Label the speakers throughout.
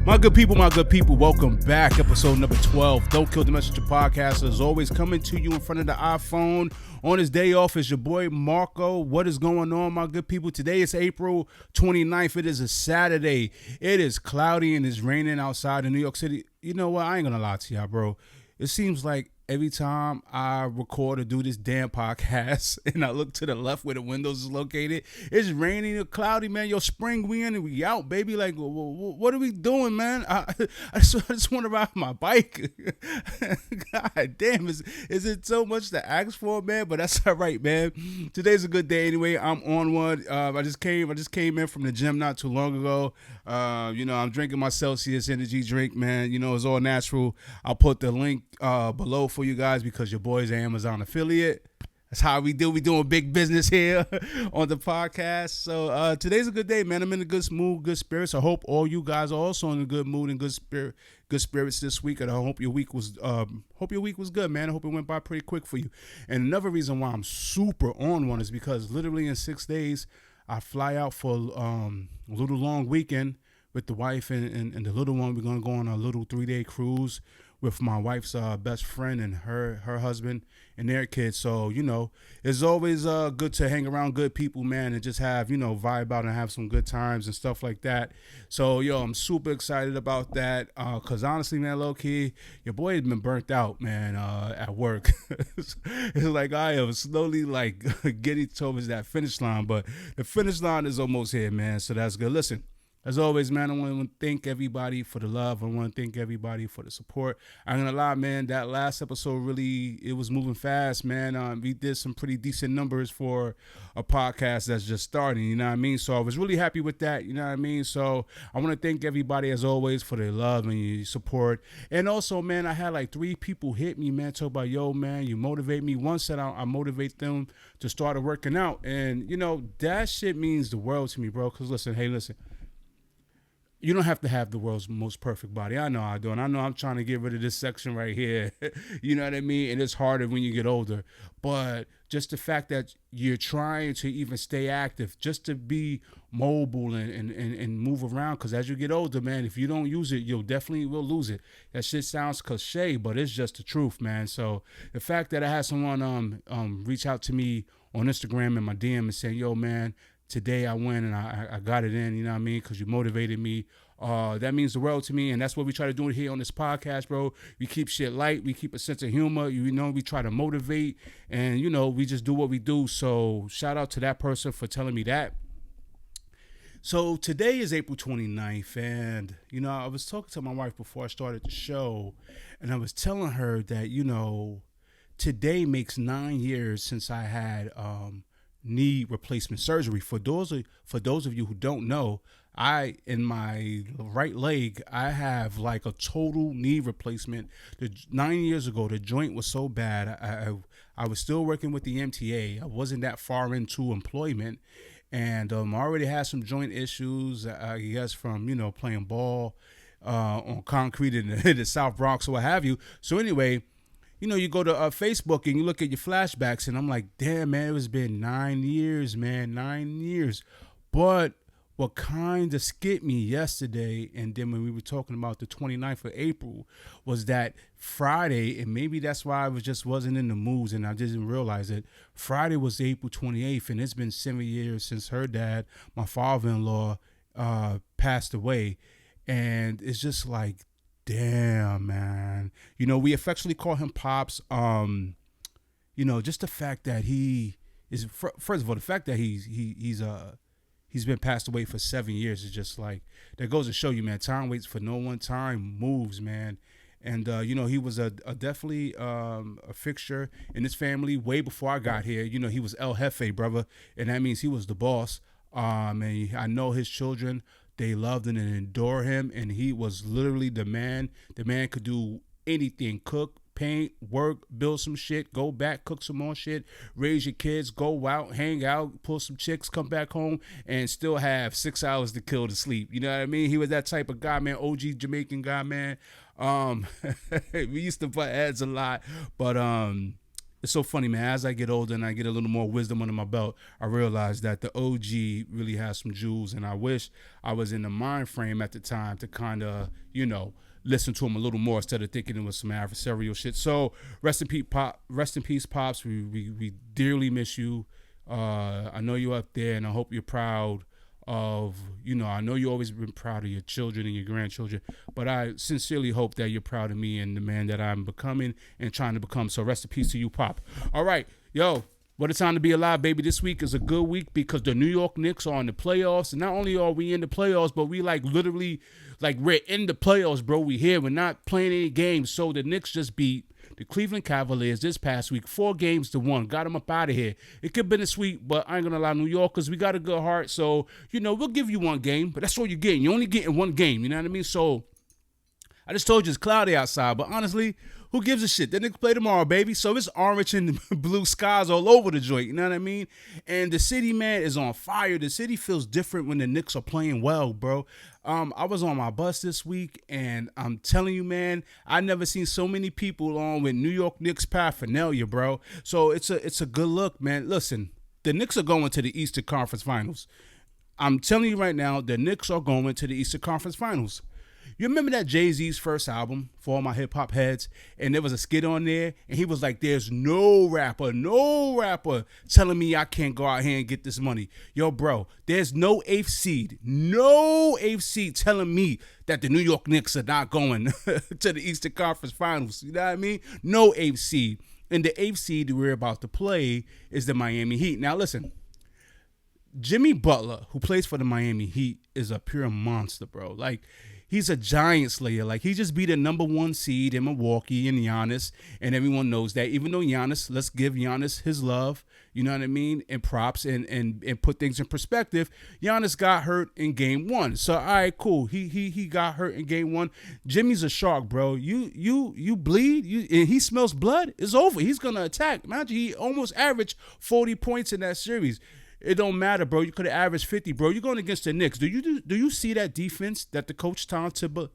Speaker 1: My good people, welcome back. Episode number 12, Don't Kill the Messenger podcast. As always, coming to you in front of the iPhone on his day off is your boy Marco. What is going on, my good people? Today is April 29th. It is a Saturday. It is cloudy and it's raining outside in New York City. You know what? I ain't gonna lie to y'all, bro. It seems like every time I record or do this damn podcast and I look to the left where the windows is located, it's raining or cloudy, man. Yo, spring, we in and we out, baby. Like, what are we doing, man? I just want to ride my bike. God damn, is it so much to ask for, man? But that's all right, man. Today's a good day anyway. I'm on one. I just came in from the gym not too long ago. I'm drinking my Celsius energy drink, man. It's all natural. I'll put the link below for you guys because your boy's an Amazon affiliate. That's how we do. We doing big business here on the podcast. So today's a good day, man. I'm in a good mood, good spirits. I hope all you guys are also in a good mood and good spirits this week. And I hope your week was good, man. I hope it went by pretty quick for you. And another reason why I'm super on one is because literally in 6 days I fly out for a little long weekend with the wife and the little one. We're gonna go on a little 3-day cruise with my wife's best friend and her husband and their kids. So, it's always good to hang around good people, man, and just have, vibe out and have some good times and stuff like that. So, I'm super excited about that because honestly, man, low-key, your boy has been burnt out, man, at work. It's like I am slowly, getting towards that finish line, but the finish line is almost here, man, so that's good. Listen. As always, man, I want to thank everybody for the love. I want to thank everybody for the support. I'm going to lie, man, that last episode really, it was moving fast, man. We did some pretty decent numbers for a podcast that's just starting, you know what I mean? So I was really happy with that, you know what I mean? So I want to thank everybody, as always, for their love and your support. And also, man, I had 3 people hit me, man, talk about, yo, man, you motivate me. One said I motivate them to start working out. And, that shit means the world to me, bro, because listen. You don't have to have the world's most perfect body. I know I do. And I know I'm trying to get rid of this section right here. You know what I mean? And it's harder when you get older. But just the fact that you're trying to even stay active, just to be mobile and move around. Because as you get older, man, if you don't use it, you'll definitely will lose it. That shit sounds cliche, but it's just the truth, man. So the fact that I had someone reach out to me on Instagram and my DM and saying, yo, man, today I went and I got it in, you know what I mean? Because you motivated me. That means the world to me. And that's what we try to do here on this podcast, bro. We keep shit light. We keep a sense of humor. We try to motivate. And, we just do what we do. So shout out to that person for telling me that. So today is April 29th. And, I was talking to my wife before I started the show. And I was telling her that, today makes 9 years since I had knee replacement surgery. For those of you who don't know, in my right leg, I have a total knee replacement. 9 years ago, the joint was so bad. I was still working with the MTA. I wasn't that far into employment, and I already had some joint issues. I guess from playing ball on concrete in the South Bronx or what have you. So anyway. You go to Facebook and you look at your flashbacks, and I'm like, damn, man, it's been 9 years, man, 9 years. But what kind of skipped me yesterday, and then when we were talking about the 29th of April, was that Friday, and maybe that's why I wasn't in the moods, and I didn't realize it. Friday was April 28th, and it's been 7 years since her dad, my father-in-law, passed away. And it's just like, damn, man. We affectionately call him Pops. Just the fact that he is, first of all, the fact that he's been passed away for 7 years is just like, that goes to show you, man, time waits for no one. Time moves, man. And, he was definitely a fixture in his family way before I got here. He was El Jefe, brother. And that means he was the boss. And I know his children, they loved him and adored him, and he was literally the man. The man could do anything: cook, paint, work, build some shit, go back, cook some more shit, raise your kids, go out, hang out, pull some chicks, come back home, and still have 6 hours to kill to sleep. You know what I mean? He was that type of guy, man. OG Jamaican guy, man. We used to butt heads a lot, but it's so funny, man. As I get older and I get a little more wisdom under my belt, I realize that the OG really has some jewels, and I wish I was in the mind frame at the time to kind of, listen to him a little more instead of thinking it was some adversarial shit. So rest in peace, Pop. Rest in peace, Pops. We dearly miss you. I know you're up there, and I hope you're proud of, I know you've always been proud of your children and your grandchildren, but I sincerely hope that you're proud of me and the man that I'm becoming and trying to become. So rest in peace to you, Pop. All right, yo, what a time to be alive, baby. This week is a good week because the New York Knicks are in the playoffs, and not only are we in the playoffs, but we literally we're in the playoffs, bro. We here. We're not playing any games. So the Knicks just beat the Cleveland Cavaliers this past week, 4-1. Got them up out of here. It could have been a sweep, but I ain't going to lie, New Yorkers, we got a good heart. So, we'll give you one game, but that's all you're getting. You're only getting one game, you know what I mean? So I just told you it's cloudy outside, but honestly, who gives a shit? The Knicks play tomorrow, baby. So it's orange and blue skies all over the joint, you know what I mean? And the city, man, is on fire. The city feels different when the Knicks are playing well, bro. I was on my bus this week, and I'm telling you, man, I never seen so many people on with New York Knicks paraphernalia, bro. So it's a good look, man. Listen, the Knicks are going to the Eastern Conference Finals. I'm telling you right now, the Knicks are going to the Eastern Conference Finals. You remember that Jay-Z's first album, for all my hip-hop heads, and there was a skit on there, and he was like, there's no rapper telling me I can't go out here and get this money. Yo, bro, there's no eighth seed telling me that the New York Knicks are not going to the Eastern Conference Finals. You know what I mean? No eighth seed. And the eighth seed we're about to play is the Miami Heat. Now, listen, Jimmy Butler, who plays for the Miami Heat, is a pure monster, bro. He's a giant slayer. He just beat a number 1 seed in Milwaukee and Giannis, and everyone knows that. Even though Giannis, let's give Giannis his love, you know what I mean, and props and put things in perspective. Giannis got hurt in game 1. So, all right, cool. He got hurt in game 1. Jimmy's a shark, bro. You bleed, and he smells blood, it's over. He's going to attack. Imagine he almost averaged 40 points in that series. It don't matter, bro. You could have averaged 50, bro. You're going against the Knicks. Do you see that defense that the coach Tom Thibodeau?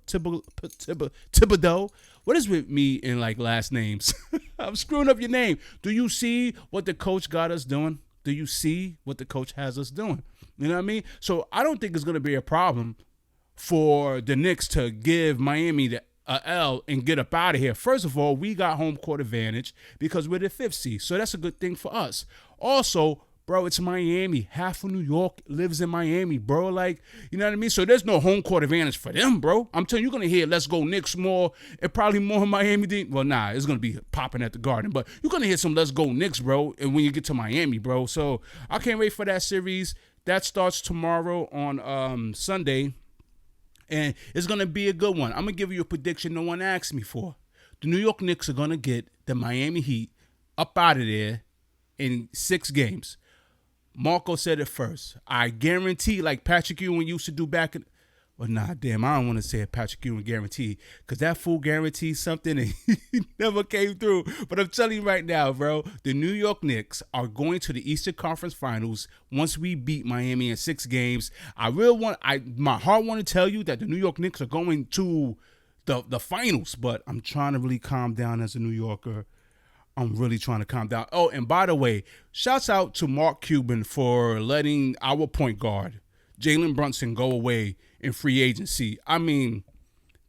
Speaker 1: What is with me in last names? I'm screwing up your name. Do you see what the coach got us doing? Do you see what the coach has us doing? You know what I mean? So I don't think it's going to be a problem for the Knicks to give Miami the L and get up out of here. First of all, we got home court advantage because we're the 5th seed. So that's a good thing for us. Also, bro, it's Miami. Half of New York lives in Miami, bro. You know what I mean? So there's no home court advantage for them, bro. I'm telling you, you're going to hear Let's Go Knicks more, and probably more in Miami than, well, nah, it's going to be popping at the Garden, but you're going to hear some Let's Go Knicks, bro, and when you get to Miami, bro. So I can't wait for that series. That starts tomorrow on Sunday, and it's going to be a good one. I'm going to give you a prediction no one asked me for. The New York Knicks are going to get the Miami Heat up out of there in 6 games. Marco said it first. I guarantee, like Patrick Ewing used to do back in... Well, nah, damn, I don't want to say it, Patrick Ewing guarantee, because that fool guaranteed something and he never came through. But I'm telling you right now, bro, the New York Knicks are going to the Eastern Conference Finals once we beat Miami in 6 games. My heart want to tell you that the New York Knicks are going to the finals, but I'm trying to really calm down as a New Yorker. I'm really trying to calm down. Oh, and by the way, shouts out to Mark Cuban for letting our point guard, Jalen Brunson, go away in free agency. I mean,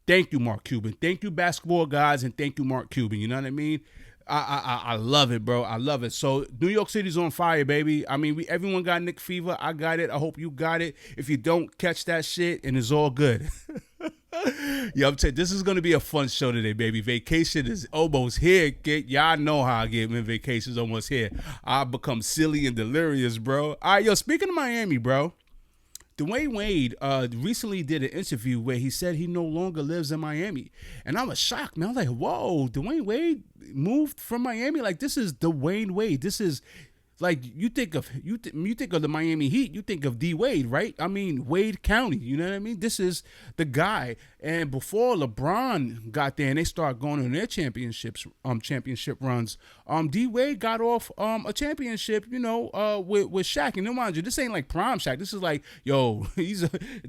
Speaker 1: thank you, Mark Cuban. Thank you, basketball guys, and thank you, Mark Cuban. You know what I mean? I love it, bro. I love it. So New York City's on fire, baby. I mean, everyone got Knick fever. I got it. I hope you got it. If you don't, catch that shit, and it's all good. Yeah, I'm telling you, this is going to be a fun show today, baby. Vacation is almost here. Y'all know how I get when vacation's almost here. I become silly and delirious, bro. All right, yo, speaking of Miami, bro, Dwayne Wade recently did an interview where he said he no longer lives in Miami. And I was shocked, man. I was like, whoa, Dwayne Wade moved from Miami? This is Dwayne Wade. This is... you think of the Miami Heat, you think of D Wade, right? I mean, Wade County, you know what I mean? This is the guy. And before LeBron got there and they started going on their championship runs, D Wade got off a championship, with Shaq. And mind you, this ain't like prime Shaq. This is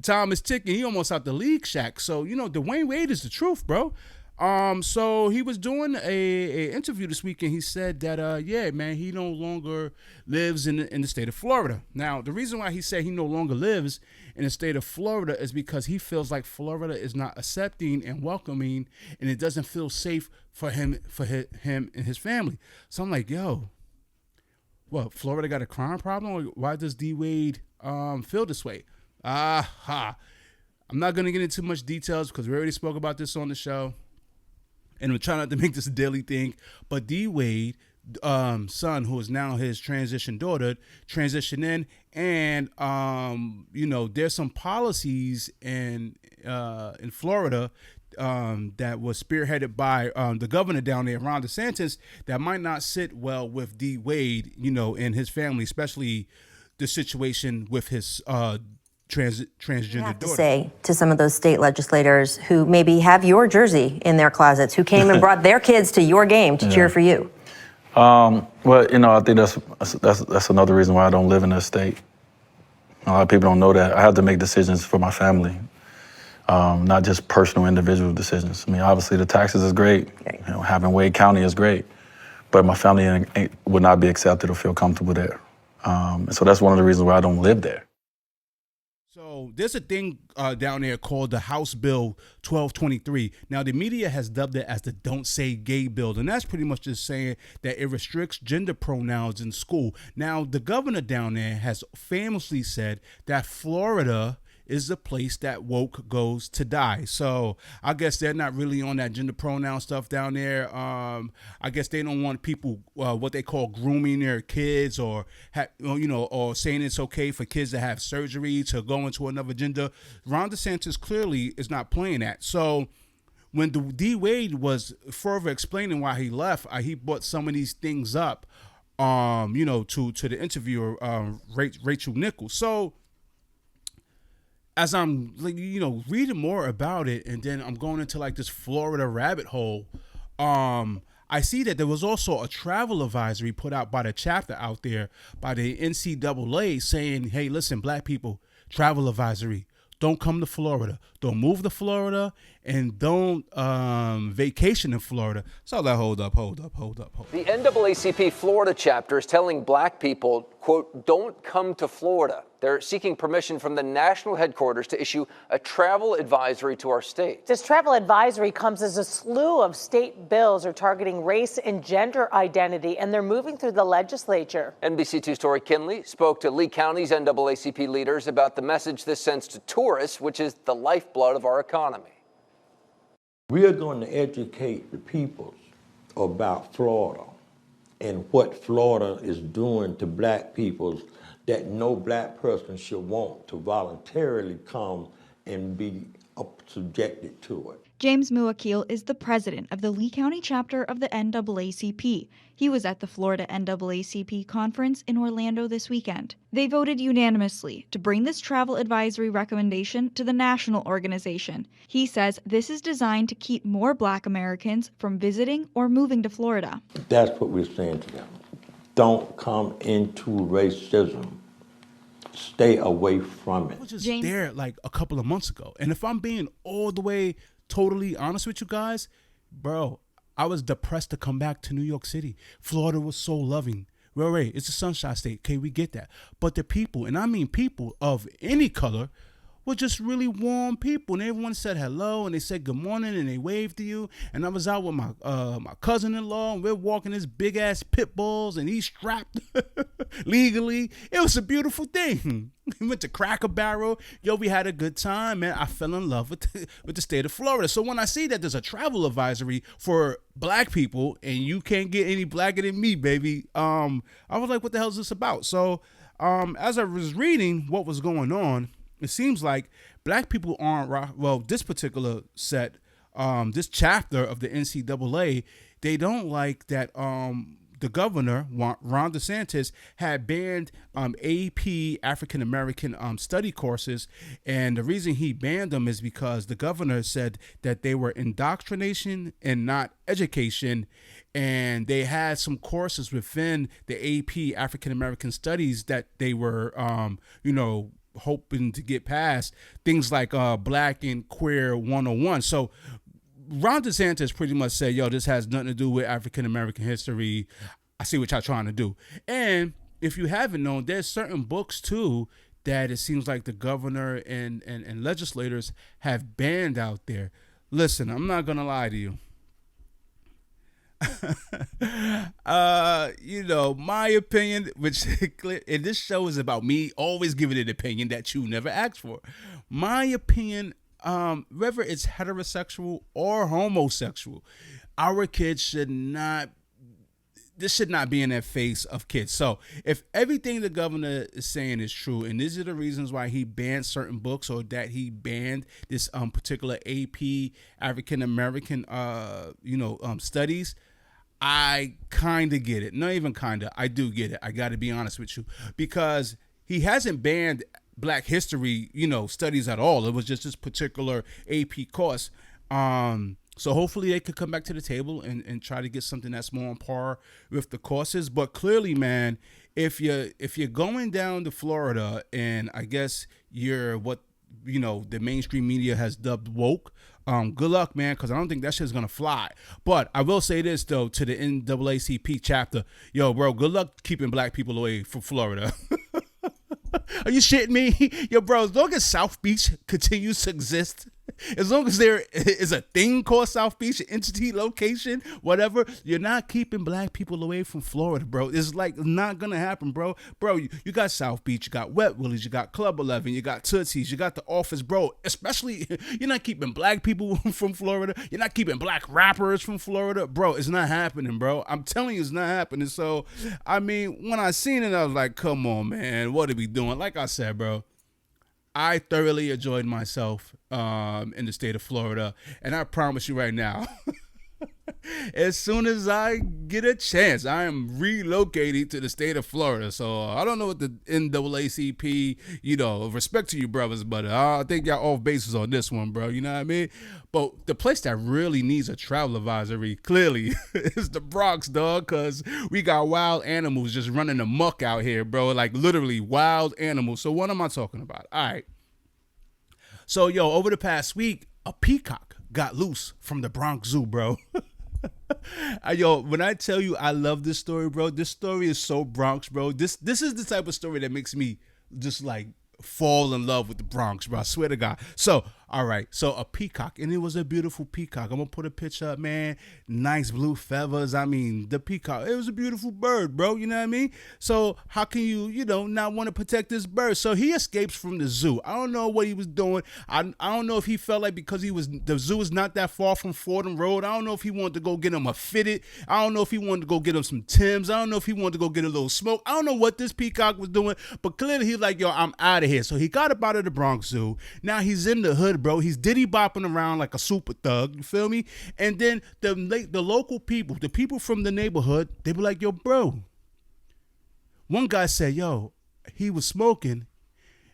Speaker 1: time is ticking. He almost out the league Shaq. So, Dwayne Wade is the truth, bro. So he was doing a interview this week, and he said that yeah, man, he no longer lives in the state of Florida. Now, the reason why he said he no longer lives in the state of Florida is because he feels like Florida is not accepting and welcoming, and it doesn't feel safe for him and his family. So I'm like, yo, what? Florida got a crime problem? Or why does D Wade feel this way? I'm not gonna get into much details because we already spoke about this on the show. And we're trying not to make this a daily thing, but D Wade, son, who is now his transition daughter, transitioned in, and there's some policies in Florida that was spearheaded by the governor down there, Ron DeSantis, that might not sit well with D Wade, and his family, especially the situation with his transgender daughter.
Speaker 2: Say to some of those state legislators who maybe have your jersey in their closets, who came and brought their kids to your game to cheer for you.
Speaker 3: Well, I think that's another reason why I don't live in this state. A lot of people don't know that. I have to make decisions for my family, not just personal individual decisions. I mean, obviously the taxes is great. Okay. Having Wade County is great, but my family would not be accepted or feel comfortable there. And so that's one of the reasons why I don't live there.
Speaker 1: So there's a thing down there called the House Bill 1223. Now, the media has dubbed it as the Don't Say Gay Bill, and that's pretty much just saying that it restricts gender pronouns in school. Now, the governor down there has famously said that Florida is the place that woke goes to die. So I guess they're not really on that gender pronoun stuff down there. I guess they don't want people what they call grooming their kids or or saying it's okay for kids to have surgery to go into another gender. Ron DeSantis clearly is not playing that. So when D Wade was further explaining why he left, he brought some of these things up, to the interviewer, Rachel Nichols. So as I'm reading more about it, and then I'm going into like this Florida rabbit hole, I see that there was also a travel advisory put out by the chapter out there by the NCAA saying, hey, listen, black people, travel advisory. Don't come to Florida. Don't move to Florida, and don't vacation in Florida. So hold up.
Speaker 4: The NAACP Florida chapter is telling black people, quote, don't come to Florida. They're seeking permission from the national headquarters to issue a travel advisory to our state.
Speaker 5: This travel advisory comes as a slew of state bills are targeting race and gender identity, and they're moving through the legislature.
Speaker 4: NBC2 Story Kinley spoke to Lee County's NAACP leaders about the message this sends to tourists, which is the lifeblood of our economy.
Speaker 6: We are going to educate the people about Florida and what Florida is doing to black people that no black person should want to voluntarily come and be subjected to it.
Speaker 7: James Muakil is the president of the Lee County chapter of the NAACP. He was at the Florida NAACP conference in Orlando this weekend. They voted unanimously to bring this travel advisory recommendation to the national organization. He says this is designed to keep more black Americans from visiting or moving to Florida.
Speaker 6: That's what we're saying to them. Don't come into racism. Stay away from it.
Speaker 1: I was just there like a couple of months ago, and if I'm being all the way totally honest with you guys, bro, I was depressed to come back to New York City. Florida was so loving. Right, it's a sunshine state. Okay, we get that. But the people, and I mean people of any color, were just really warm people, and everyone said hello, and they said good morning, and they waved to you. And I was out with my cousin-in-law, and we're walking his big-ass pit bulls, and he's strapped legally. It was a beautiful thing. We went to Cracker Barrel. Yo, we had a good time, man. I fell in love with the state of Florida. So when I see that there's a travel advisory for black people, and you can't get any blacker than me, baby, I was like, what the hell is this about? So as I was reading what was going on, it seems like black people aren't, well, this particular set, this chapter of the NCAA, they don't like that the governor, Ron DeSantis, had banned AP African American study courses. And the reason he banned them is because the governor said that they were indoctrination and not education. And they had some courses within the AP African American studies that they were, hoping to get past, things like Black and Queer 101. So Ron DeSantis pretty much said, yo, this has nothing to do with African-American history. I see what y'all trying to do. And if you haven't known, there's certain books, too, that it seems like the governor and legislators have banned out there. Listen, I'm not going to lie to you. My opinion, which and this show is about me always giving an opinion that you never asked for. My opinion, whether it's heterosexual or homosexual, our kids should not be in that face of kids. So if everything the governor is saying is true, and these are the reasons why he banned certain books, or that he banned this particular AP African American studies, I kind of get it. Not even kind of. I do get it. I got to be honest with you, because he hasn't banned Black history, studies at all. It was just this particular AP course. So hopefully they could come back to the table and try to get something that's more on par with the courses. But clearly, man, if you're going down to Florida, and I guess you're what the mainstream media has dubbed woke, good luck, man, because I don't think that shit's gonna fly. But I will say this though, to the NAACP chapter, yo, bro, good luck keeping Black people away from Florida. Are you shitting me? Yo, bro, as long as South Beach continues to exist, as long as there is a thing called South Beach, an entity, location, whatever, you're not keeping Black people away from Florida, bro. It's like not gonna happen, bro. Bro, you got South Beach, you got Wet Willie's, you got Club 11, you got Tootsie's, you got The Office, bro. Especially, you're not keeping Black people from Florida. You're not keeping Black rappers from Florida, bro. It's not happening, bro. I'm telling you, it's not happening. So, I mean, when I seen it, I was like, come on, man, what are we doing? Like I said, bro, I thoroughly enjoyed myself in the state of Florida, and I promise you right now, as soon as I get a chance, I am relocating to the state of Florida. So I don't know what the NAACP, respect to you brothers, but I think y'all off bases on this one, bro. You know what I mean? But the place that really needs a travel advisory, clearly, is the Bronx, dog, because we got wild animals just running amok out here, bro. Like, literally wild animals. So what am I talking about? All right. So, yo, over the past week, a peacock got loose from the Bronx Zoo, bro. Yo, when I tell you I love this story, bro, this story is so Bronx, bro. This is the type of story that makes me just like fall in love with the Bronx, bro. I swear to God. So, all right. So a peacock, and it was a beautiful peacock. I'm going to put a picture up, man. Nice blue feathers. I mean, the peacock, it was a beautiful bird, bro. You know what I mean? So how can you, not want to protect this bird? So he escapes from the zoo. I don't know what he was doing. I don't know if he felt like because the zoo is not that far from Fordham Road. I don't know if he wanted to go get him a fitted. I don't know if he wanted to go get him some Timbs. I don't know if he wanted to go get a little smoke. I don't know what this peacock was doing, but clearly he's like, yo, I'm out of here. So he got up out of the Bronx Zoo. Now he's in the hood, bro. He's diddy bopping around like a super thug. You feel me? And then the local people, the people from the neighborhood, they were like, yo, bro. One guy said, yo, he was smoking,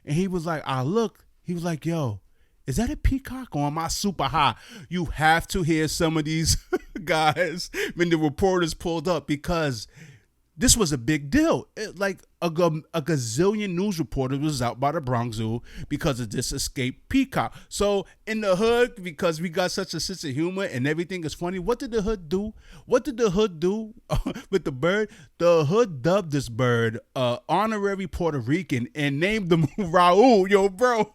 Speaker 1: and he was like, I looked. He was like, yo, is that a peacock, or am I super high? You have to hear some of these guys when the reporters pulled up, because this was a big deal. Like a gazillion news reporters was out by the Bronx Zoo because of this escaped peacock. So in the hood, because we got such a sense of humor and everything is funny, what did the hood do? What did the hood do with the bird? The hood dubbed this bird honorary Puerto Rican and named him Raul. Yo, bro.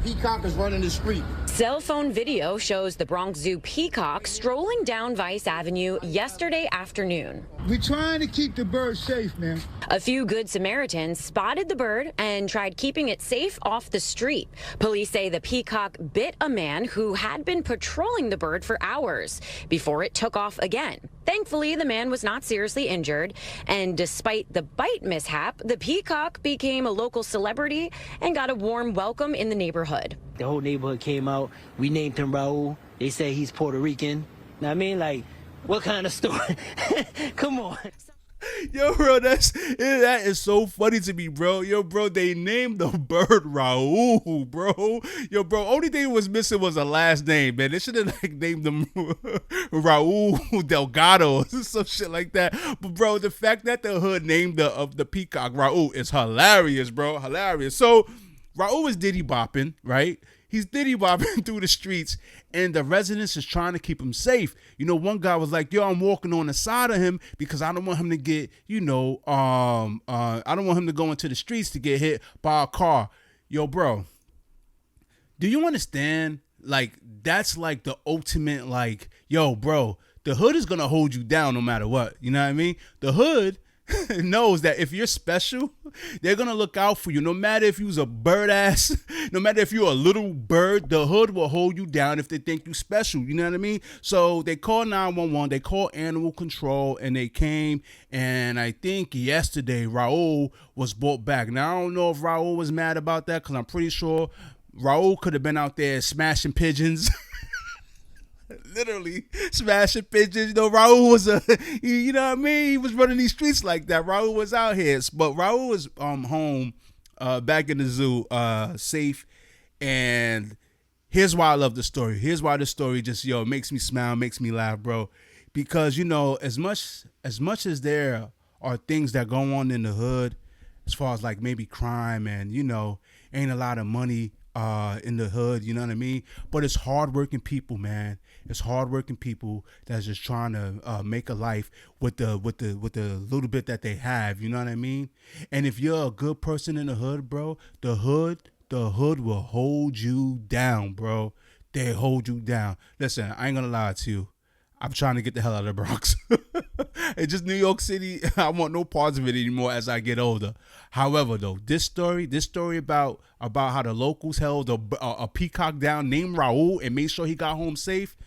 Speaker 8: Peacock is running the street.
Speaker 9: Cell phone video shows the Bronx Zoo peacock strolling down Vice Avenue yesterday afternoon.
Speaker 8: We're trying to keep the bird safe, man.
Speaker 9: A few Good Samaritans spotted the bird and tried keeping it safe off the street. Police say the peacock bit a man who had been patrolling the bird for hours before it took off again. Thankfully, the man was not seriously injured, and despite the bite mishap, the peacock became a local celebrity and got a warm welcome in the neighborhood.
Speaker 10: The whole neighborhood came out. We named him Raul. They say he's Puerto Rican. I mean, like, what kind of story? Come on.
Speaker 1: Yo, bro, that is so funny to me, bro. Yo, bro, they named the bird Raul, bro. Yo, bro, only thing was missing was a last name, man. They should have named him Raul Delgado or some shit like that. But bro, the fact that the hood named the peacock Raul is hilarious, bro. Hilarious. So Raul was diddy bopping, right? He's diddy bobbing through the streets, and the residents is trying to keep him safe. You know, one guy was like, yo, I'm walking on the side of him because I don't want him to get, I don't want him to go into the streets to get hit by a car. Yo, bro, do you understand? Like, that's like the ultimate, like, yo, bro, the hood is going to hold you down no matter what. You know what I mean? The hood knows that if you're special, they're gonna look out for you. No matter if you was a bird ass, no matter if you're a little bird, the hood will hold you down if they think you special. You know what I mean? So they called 911, they called animal control, and they came. And I think yesterday Raul was brought back. Now I don't know if Raul was mad about that, because I'm pretty sure Raul could have been out there smashing pigeons. Literally smashing pigeons. You know, Raul was you know what I mean? He was running these streets like that. Raul was out here. But Raul was home, back in the zoo, safe. And here's why I love the story. Here's why the story just, makes me smile, makes me laugh, bro. Because, as much as there are things that go on in the hood, as far as like maybe crime and, ain't a lot of money in the hood, you know what I mean? But it's hardworking people, man. It's hardworking people that's just trying to make a life with the little bit that they have, you know what I mean? And if you're a good person in the hood, bro, the hood will hold you down, bro. They hold you down. Listen, I ain't gonna lie to you. I'm trying to get the hell out of the Bronx. It's just New York City. I want no parts of it anymore as I get older. However, though, this story about how the locals held a peacock down named Raul and made sure he got home safe.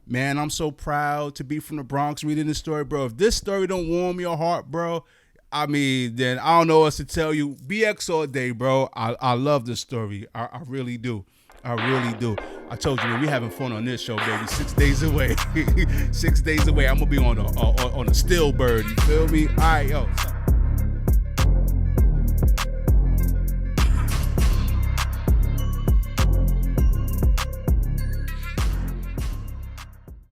Speaker 1: Man, I'm so proud to be from the Bronx reading this story, bro. If this story don't warm your heart, bro, I mean, then I don't know what else to tell you. BX all day, bro. I love this story. I really do. I really do. I told you, man, we having fun on this show, baby. 6 days away. 6 days away. I'm going to be on a still bird. You feel me? All right, yo.